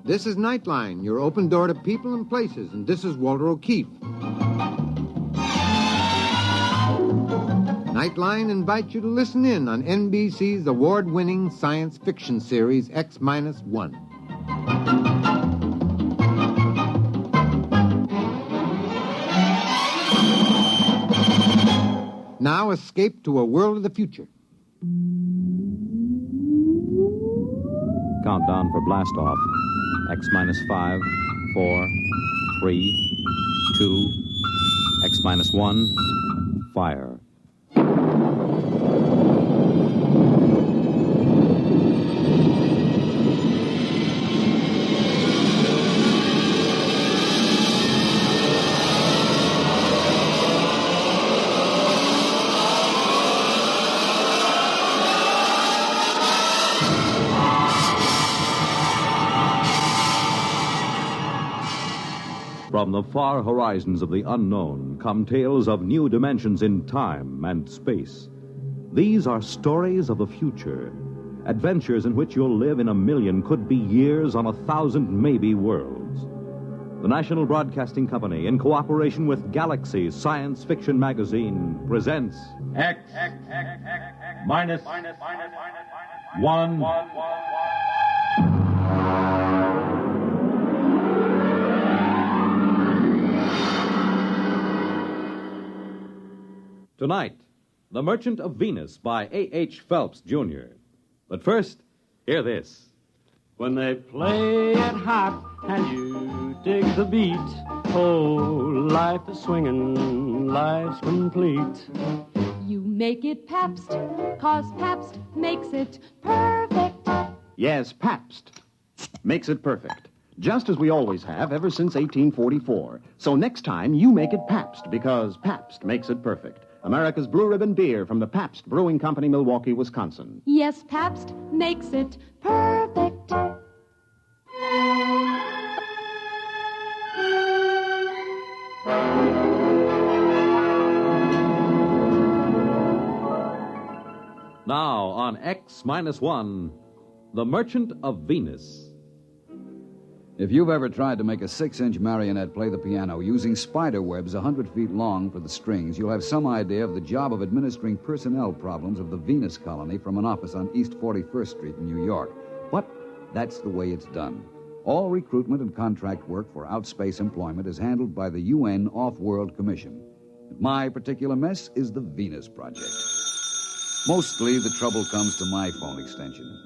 This is Nightline, your open door to people and places, and this is Walter O'Keefe. Nightline invites you to listen in on NBC's award-winning science fiction series X-1. Now escape to a world of the future. Countdown for blast off. X-5, 4, 3, 2, X-1, fire. From the far horizons of the unknown come tales of new dimensions in time and space. These are stories of the future, adventures in which you'll live in a million, could be years, on 1,000 maybe worlds. The National Broadcasting Company, in cooperation with Galaxy Science Fiction Magazine, presents X-1. Tonight, The Merchant of Venus by A.H. Phelps, Jr. But first, hear this. When they play it hot and you dig the beat, oh, life is swinging, life's complete. You make it Pabst, 'cause Pabst makes it perfect. Yes, Pabst makes it perfect. Just as we always have ever since 1844. So next time, you make it Pabst, because Pabst makes it perfect. America's Blue Ribbon beer from the Pabst Brewing Company, Milwaukee, Wisconsin. Yes, Pabst makes it perfect. Now on X-1, The Merchant of Venus. If you've ever tried to make a 6-inch marionette play the piano using spider webs 100 feet long for the strings, you'll have some idea of the job of administering personnel problems of the Venus colony from an office on East 41st Street in New York. But that's the way it's done. All recruitment and contract work for outspace employment is handled by the UN Off-World Commission. My particular mess is the Venus Project. Mostly the trouble comes to my phone extension.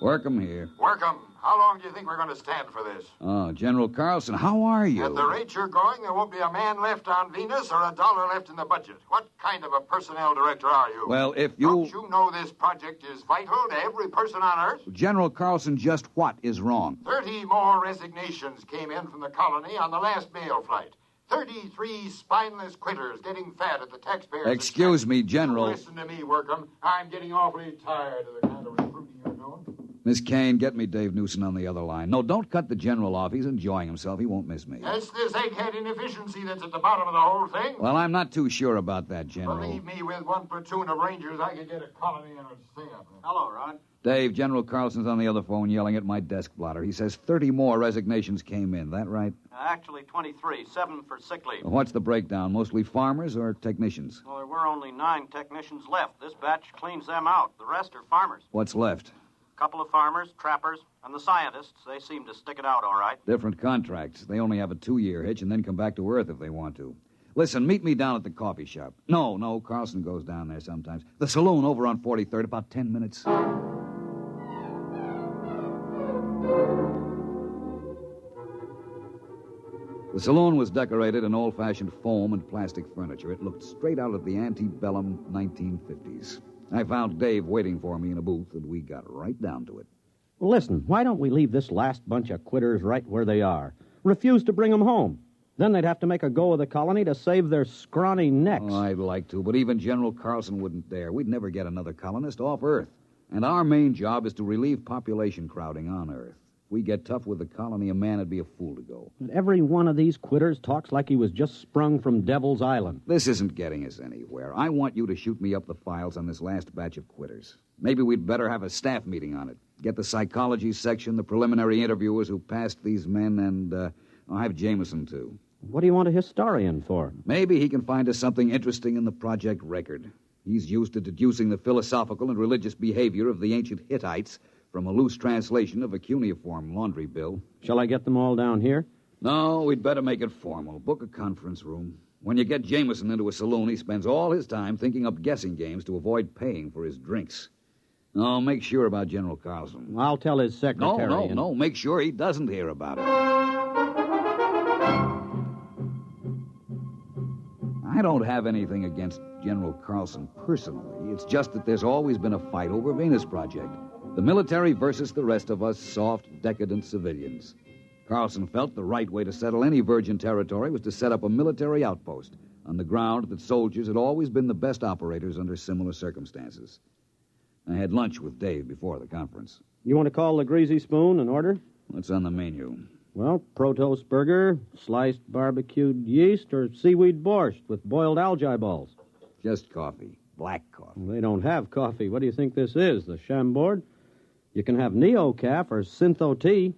Workum here. Workum. How long do you think we're going to stand for this? Oh, General Carlson, how are you? At the rate you're going, there won't be a man left on Venus or a dollar left in the budget. What kind of a personnel director are you? Well, if you... Don't you know this project is vital to every person on Earth? General Carlson, just what is wrong? 30 more resignations came in from the colony on the last mail flight. 33 spineless quitters getting fat at the taxpayers' Excuse me, General. Listen to me, Workum. I'm getting awfully tired of the kind of recruiting you're doing. Miss Kane, get me Dave Newson on the other line. No, don't cut the General off. He's enjoying himself. He won't miss me. It's this egghead inefficiency that's at the bottom of the whole thing. Well, I'm not too sure about that, General. Believe me, with one platoon of Rangers, I could get a colony and a stay up there. Hello, Rod. Dave, General Carlson's on the other phone yelling at my desk blotter. He says 30 more resignations came in. That right? Actually, 23. 7 for sick leave. What's the breakdown? Mostly farmers or technicians? Well, there were only 9 technicians left. This batch cleans them out. The rest are farmers. What's left? A couple of farmers, trappers, and the scientists. They seem to stick it out all right. Different contracts. They only have a 2-year hitch and then come back to Earth if they want to. Listen, meet me down at the coffee shop. No, Carlson goes down there sometimes. The saloon over on 43rd, about 10 minutes. The saloon was decorated in old-fashioned foam and plastic furniture. It looked straight out of the antebellum 1950s. I found Dave waiting for me in a booth, and we got right down to it. Well, listen, why don't we leave this last bunch of quitters right where they are? Refuse to bring them home. Then they'd have to make a go of the colony to save their scrawny necks. Oh, I'd like to, but even General Carlson wouldn't dare. We'd never get another colonist off Earth. And our main job is to relieve population crowding on Earth. If we get tough with the colony, a man would be a fool to go. But every one of these quitters talks like he was just sprung from Devil's Island. This isn't getting us anywhere. I want you to shoot me up the files on this last batch of quitters. Maybe we'd better have a staff meeting on it. Get the psychology section, the preliminary interviewers who passed these men, and I'll have Jameson, too. What do you want a historian for? Maybe he can find us something interesting in the project record. He's used to deducing the philosophical and religious behavior of the ancient Hittites from a loose translation of a cuneiform laundry bill. Shall I get them all down here? No, we'd better make it formal. Book a conference room. When you get Jameson into a saloon, he spends all his time thinking up guessing games to avoid paying for his drinks. No, make sure about General Carlson. I'll tell his secretary. No. Make sure he doesn't hear about it. I don't have anything against General Carlson personally. It's just that there's always been a fight over Venus Project. The military versus the rest of us soft, decadent civilians. Carlson felt the right way to settle any virgin territory was to set up a military outpost on the ground that soldiers had always been the best operators under similar circumstances. I had lunch with Dave before the conference. You want to call the Greasy Spoon and order? What's on the menu? Well, Protos burger, sliced barbecued yeast, or seaweed borscht with boiled algae balls. Just coffee. Black coffee. Well, they don't have coffee. What do you think this is, the Chambord? You can have Neo-Caf or Syntho tea.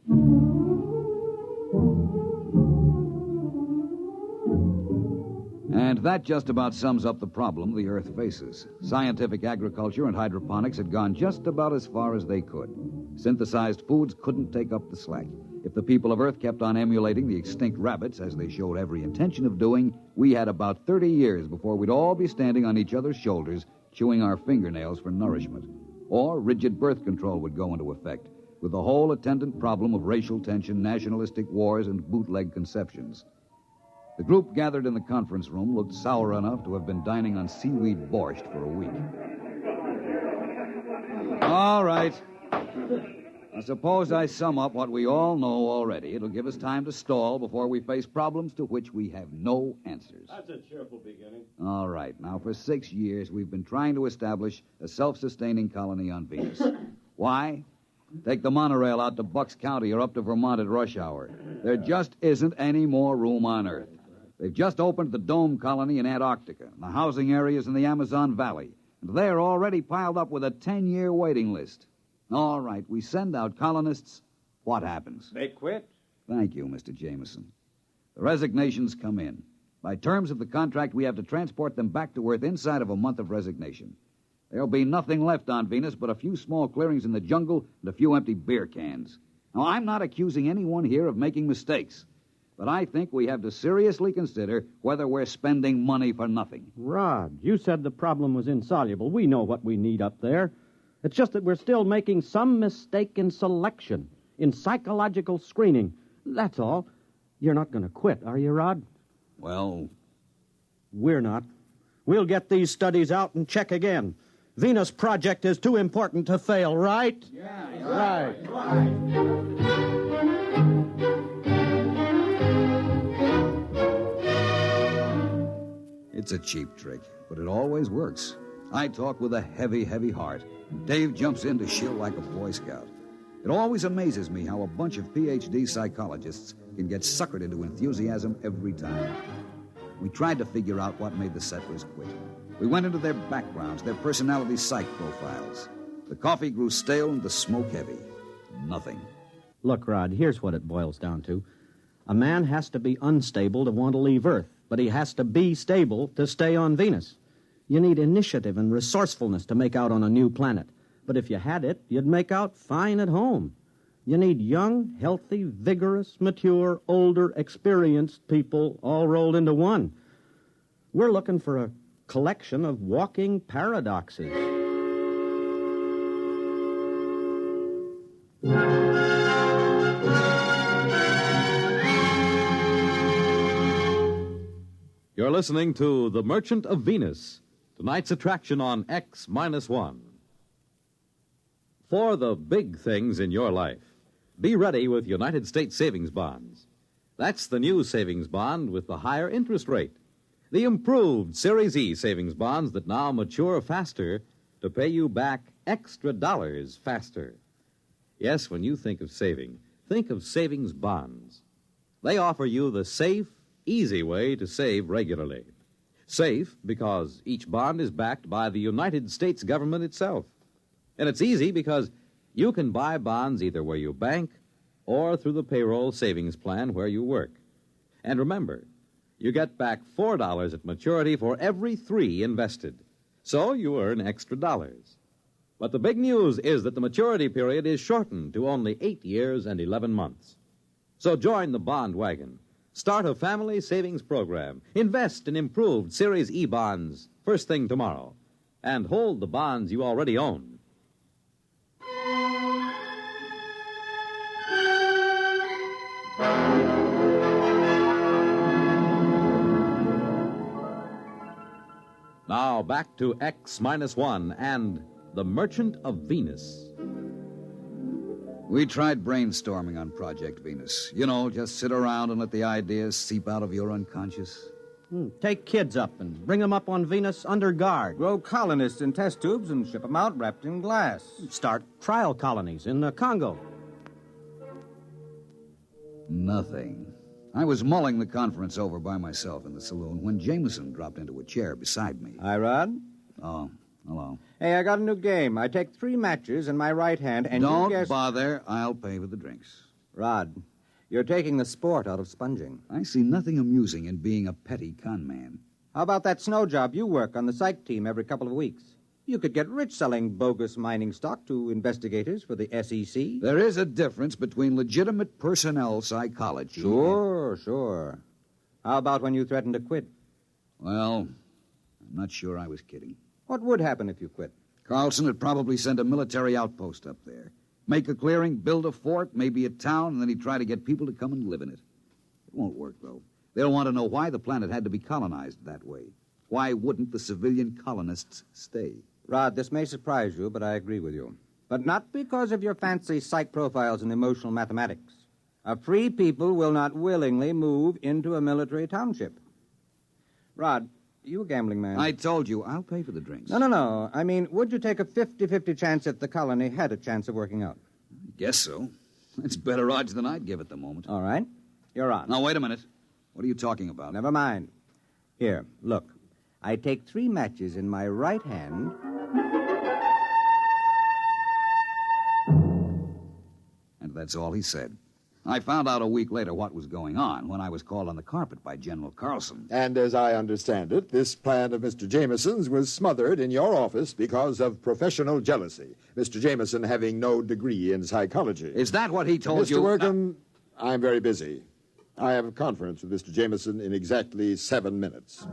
And that just about sums up the problem the Earth faces. Scientific agriculture and hydroponics had gone just about as far as they could. Synthesized foods couldn't take up the slack. If the people of Earth kept on emulating the extinct rabbits, as they showed every intention of doing, we had about 30 years before we'd all be standing on each other's shoulders, chewing our fingernails for nourishment. Or rigid birth control would go into effect, with the whole attendant problem of racial tension, nationalistic wars, and bootleg conceptions. The group gathered in the conference room looked sour enough to have been dining on seaweed borscht for a week. All right. I suppose I sum up what we all know already. It'll give us time to stall before we face problems to which we have no answers. That's a cheerful beginning. All right. Now, for 6 years, we've been trying to establish a self-sustaining colony on Venus. Why? Take the monorail out to Bucks County or up to Vermont at rush hour. There just isn't any more room on Earth. They've just opened the Dome Colony in Antarctica, and the housing areas in the Amazon Valley, and they're already piled up with a 10-year waiting list. All right, we send out colonists. What happens? They quit. Thank you, Mr. Jameson. The resignations come in. By terms of the contract, we have to transport them back to Earth inside of a month of resignation. There'll be nothing left on Venus but a few small clearings in the jungle and a few empty beer cans. Now, I'm not accusing anyone here of making mistakes, but I think we have to seriously consider whether we're spending money for nothing. Rod, you said the problem was insoluble. We know what we need up there. It's just that we're still making some mistake in selection, in psychological screening. That's all. You're not going to quit, are you, Rod? Well, we're not. We'll get these studies out and check again. Venus Project is too important to fail, right? Yeah, right. It's a cheap trick, but it always works. I talk with a heavy, heavy heart. Dave jumps in to shill like a Boy Scout. It always amazes me how a bunch of PhD psychologists can get suckered into enthusiasm every time. We tried to figure out what made the settlers quit. We went into their backgrounds, their personality psych profiles. The coffee grew stale and the smoke heavy. Nothing. Look, Rod, here's what it boils down to. A man has to be unstable to want to leave Earth, but he has to be stable to stay on Venus. You need initiative and resourcefulness to make out on a new planet. But if you had it, you'd make out fine at home. You need young, healthy, vigorous, mature, older, experienced people all rolled into one. We're looking for a collection of walking paradoxes. You're listening to The Merchant of Venus, tonight's attraction on X-1. For the big things in your life, be ready with United States savings bonds. That's the new savings bond with the higher interest rate. The improved Series E savings bonds that now mature faster to pay you back extra dollars faster. Yes, when you think of saving, think of savings bonds. They offer you the safe, easy way to save regularly. Safe because each bond is backed by the United States government itself. And it's easy because you can buy bonds either where you bank or through the payroll savings plan where you work. And remember, you get back $4 at maturity for every $3 invested. So you earn extra dollars. But the big news is that the maturity period is shortened to only 8 years and 11 months. So join the bond wagon. Start a family savings program. Invest in improved Series E bonds first thing tomorrow. And hold the bonds you already own. Now back to X-1 and The Merchant of Venus. We tried brainstorming on Project Venus. You know, just sit around and let the ideas seep out of your unconscious. Take kids up and bring them up on Venus under guard. Grow colonists in test tubes and ship them out wrapped in glass. Start trial colonies in the Congo. Nothing. I was mulling the conference over by myself in the saloon when Jameson dropped into a chair beside me. Hi, Rod. Oh, hello. Hey, I got a new game. I take 3 matches in my right hand and Don't you guess... bother. I'll pay for the drinks. Rod, you're taking the sport out of sponging. I see nothing amusing in being a petty con man. How about that snow job you work on the psych team every couple of weeks? You could get rich selling bogus mining stock to investigators for the SEC. There is a difference between legitimate personnel psychology. Sure. How about when you threatened to quit? Well, I'm not sure I was kidding. What would happen if you quit? Carlson would probably send a military outpost up there. Make a clearing, build a fort, maybe a town, and then he'd try to get people to come and live in it. It won't work, though. They'll want to know why the planet had to be colonized that way. Why wouldn't the civilian colonists stay? Rod, this may surprise you, but I agree with you. But not because of your fancy psych profiles and emotional mathematics. A free people will not willingly move into a military township. Rod, you a gambling man. I told you, I'll pay for the drinks. No. I mean, would you take a 50-50 chance that the colony had a chance of working out? I guess so. It's better odds than I'd give at the moment. All right. You're on. Now, wait a minute. What are you talking about? Never mind. Here, look. I take 3 matches in my right hand... And that's all he said. I found out a week later what was going on when I was called on the carpet by General Carlson. And as I understand it, this plan of Mr. Jameson's was smothered in your office because of professional jealousy, Mr. Jameson having no degree in psychology. Is that what he told you? Mr. Workham, I'm very busy. I have a conference with Mr. Jameson in exactly 7 minutes.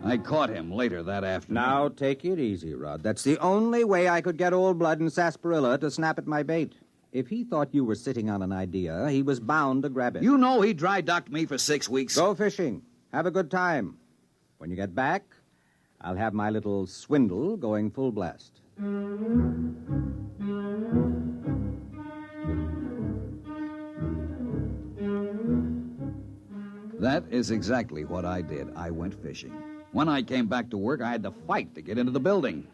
I caught him later that afternoon. Now, take it easy, Rod. That's the only way I could get Old Blood and Sarsaparilla to snap at my bait. If he thought you were sitting on an idea, he was bound to grab it. You know he dry-docked me for 6 weeks. Go fishing. Have a good time. When you get back, I'll have my little swindle going full blast. That is exactly what I did. I went fishing. When I came back to work, I had to fight to get into the building.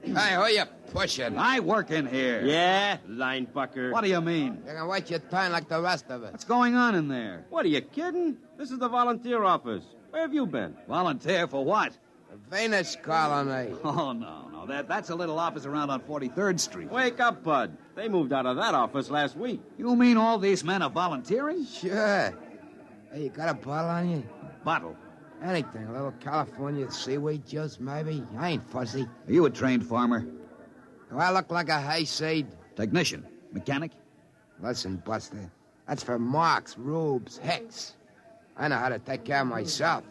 Hey, who you pushing? I work in here. Yeah, line fucker. What do you mean? You're gonna waste your time like the rest of us. What's going on in there? What, are you kidding? This is the volunteer office. Where have you been? Volunteer for what? The Venus colony. Oh, no. That's a little office around on 43rd Street. Wake up, Bud. They moved out of that office last week. You mean all these men are volunteering? Sure. Hey, you got a bottle on you? Bottle? Anything. A little California seaweed juice, maybe. I ain't fussy. Are you a trained farmer? Do I look like a hayseed? Technician? Mechanic? Listen, Buster. That's for Marks, Rubes, Hicks. I know how to take care of myself.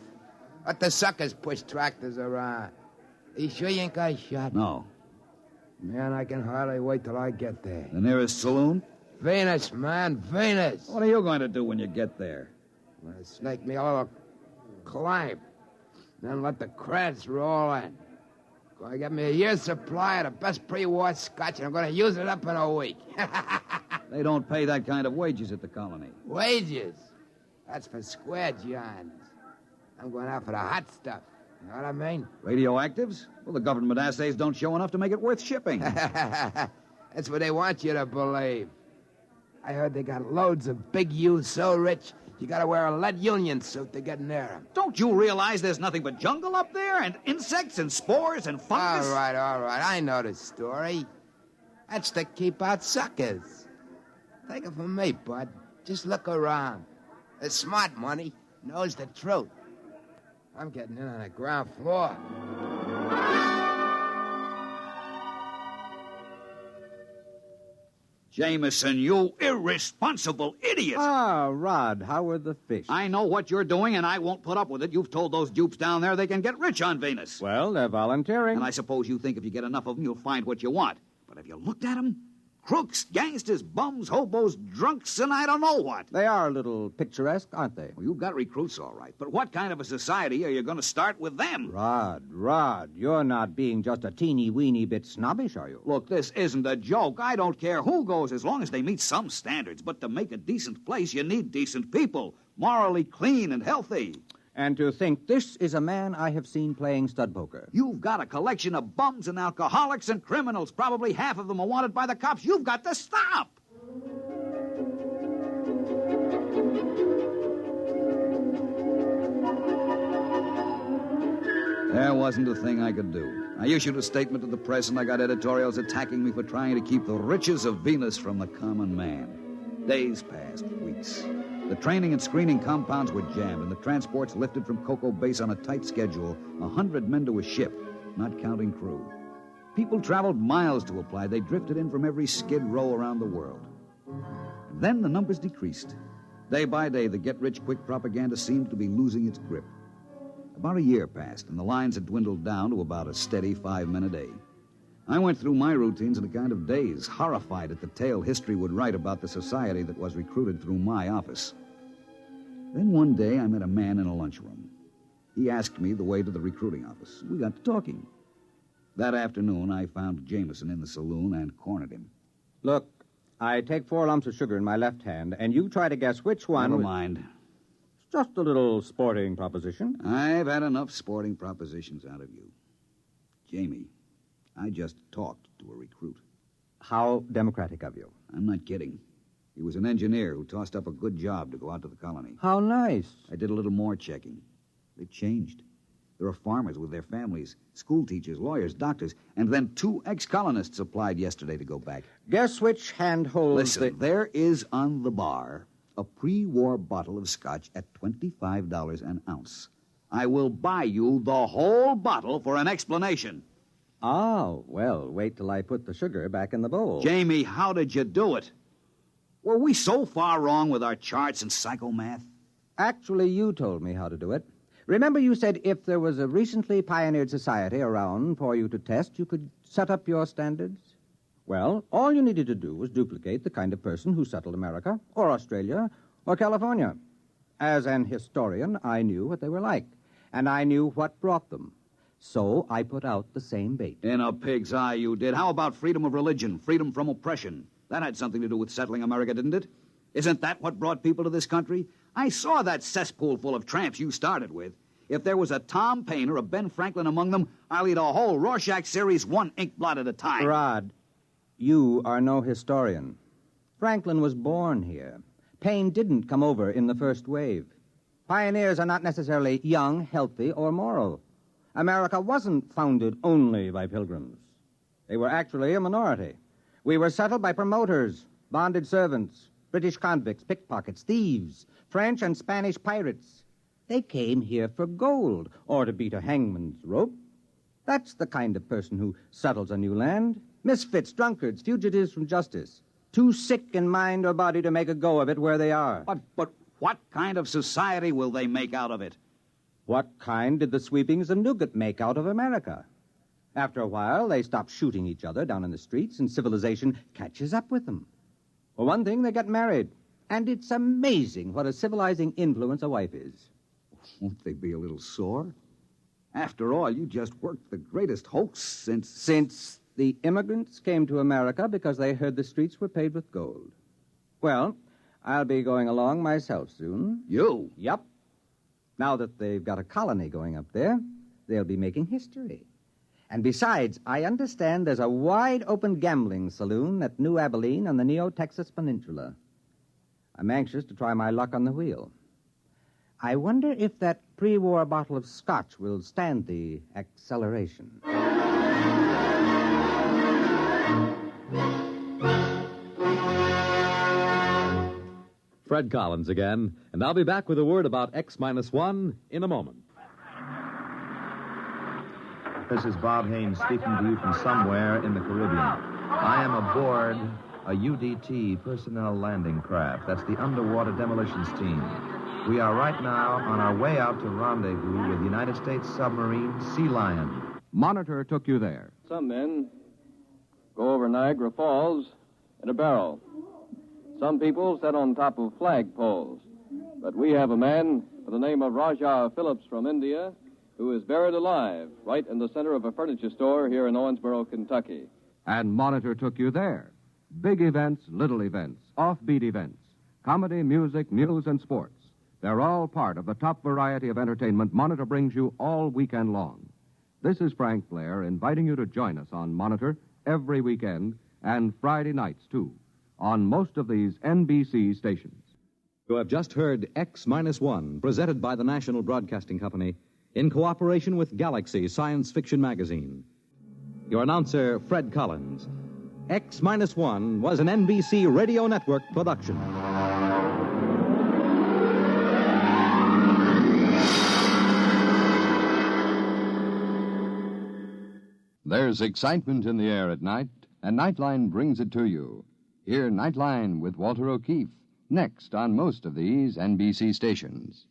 Let the suckers push tractors around. You sure you ain't got a shot? No. Man, I can hardly wait till I get there. The nearest saloon? Venus, man, Venus. What are you going to do when you get there? I'm gonna snake me a little climb. Then let the credits roll in. Gonna get me a year's supply of the best pre-war scotch, and I'm gonna use it up in a week. They don't pay that kind of wages at the colony. Wages? That's for square johns. I'm going out for the hot stuff. You know what I mean? Radioactives? Well, the government assays don't show enough to make it worth shipping. That's what they want you to believe. I heard they got loads of big U's so rich, you gotta wear a lead union suit to get near them. Don't you realize there's nothing but jungle up there? And insects and spores and fungus? All right. I know the story. That's to keep out suckers. Take it from me, bud. Just look around. The smart money knows the truth. I'm getting in on the ground floor. Jameson, you irresponsible idiot! Ah, Rod, how were the fish? I know what you're doing, and I won't put up with it. You've told those dupes down there they can get rich on Venus. Well, they're volunteering. And I suppose you think if you get enough of them, you'll find what you want. But have you looked at them? Crooks, gangsters, bums, hobos, drunks, and I don't know what. They are a little picturesque, aren't they? Well, you've got recruits, all right. But what kind of a society are you going to start with them? Rod, you're not being just a teeny-weeny bit snobbish, are you? Look, this isn't a joke. I don't care who goes as long as they meet some standards. But to make a decent place, you need decent people, morally clean and healthy. And to think this is a man I have seen playing stud poker. You've got a collection of bums and alcoholics and criminals. Probably half of them are wanted by the cops. You've got to stop. There wasn't a thing I could do. I issued a statement to the press, and I got editorials attacking me for trying to keep the riches of Venus from the common man. Days passed, weeks. The training and screening compounds were jammed, and the transports lifted from Cocoa Base on a tight schedule, 100 men to a ship, not counting crew. People traveled miles to apply. They drifted in from every skid row around the world. Then the numbers decreased. Day by day, the get-rich-quick propaganda seemed to be losing its grip. About a year passed, and the lines had dwindled down to about a steady 5 men a day. I went through my routines in a kind of daze, horrified at the tale history would write about the society that was recruited through my office. Then one day I met a man in a lunchroom. He asked me the way to the recruiting office. We got to talking. That afternoon, I found Jameson in the saloon and cornered him. Look, I take 4 lumps of sugar in my left hand, and you try to guess which one... Never mind. It's just a little sporting proposition. I've had enough sporting propositions out of you. Jamie, I just talked to a recruit. How democratic of you. I'm not kidding. He was an engineer who tossed up a good job to go out to the colony. How nice. I did a little more checking. They've changed. There are farmers with their families, school teachers, lawyers, doctors, and then 2 ex-colonists applied yesterday to go back. Guess which hand holds Listen, there is on the bar a pre-war bottle of scotch at $25 an ounce. I will buy you the whole bottle for an explanation. Oh, well, wait till I put the sugar back in the bowl. Jamie, how did you do it? Were we so far wrong with our charts and psychomath? Actually, you told me how to do it. Remember you said if there was a recently pioneered society around for you to test, you could set up your standards? Well, all you needed to do was duplicate the kind of person who settled America, or Australia, or California. As an historian, I knew what they were like, and I knew what brought them. So I put out the same bait. In a pig's eye, you did. How about freedom of religion, freedom from oppression? That had something to do with settling America, didn't it? Isn't that what brought people to this country? I saw that cesspool full of tramps you started with. If there was a Tom Paine or a Ben Franklin among them, I'll eat a whole Rorschach series 1 ink blot at a time. Rod, you are no historian. Franklin was born here. Paine didn't come over in the first wave. Pioneers are not necessarily young, healthy, or moral. America wasn't founded only by pilgrims. They were actually a minority. We were settled by promoters, bonded servants, British convicts, pickpockets, thieves, French and Spanish pirates. They came here for gold or to beat a hangman's rope. That's the kind of person who settles a new land. Misfits, drunkards, fugitives from justice. Too sick in mind or body to make a go of it where they are. But what kind of society will they make out of it? What kind did the sweepings of Newgate make out of America? After a while, they stop shooting each other down in the streets, and civilization catches up with them. For one thing, they get married. And it's amazing what a civilizing influence a wife is. Won't they be a little sore? After all, you just worked the greatest hoax since... Since the immigrants came to America because they heard the streets were paved with gold. Well, I'll be going along myself soon. You? Yep. Now that they've got a colony going up there, they'll be making history. And besides, I understand there's a wide-open gambling saloon at New Abilene on the Neo-Texas Peninsula. I'm anxious to try my luck on the wheel. I wonder if that pre-war bottle of scotch will stand the acceleration. Fred Collins again, and I'll be back with a word about X-1 in a moment. This is Bob Haynes speaking to you from somewhere in the Caribbean. I am aboard a UDT personnel landing craft. That's the Underwater Demolitions Team. We are right now on our way out to rendezvous with United States submarine Sea Lion. Monitor took you there. Some men go over Niagara Falls in a barrel. Some people sit on top of flagpoles. But we have a man by the name of Rajah Phillips from India who is buried alive right in the center of a furniture store here in Owensboro, Kentucky. And Monitor took you there. Big events, little events, offbeat events, comedy, music, news, and sports. They're all part of the top variety of entertainment Monitor brings you all weekend long. This is Frank Blair inviting you to join us on Monitor every weekend and Friday nights, too, on most of these NBC stations. You have just heard X-1, presented by the National Broadcasting Company in cooperation with Galaxy Science Fiction Magazine. Your announcer, Fred Collins. X-1 was an NBC Radio Network production. There's excitement in the air at night, and Nightline brings it to you. Hear Nightline with Walter O'Keefe, next on most of these NBC stations.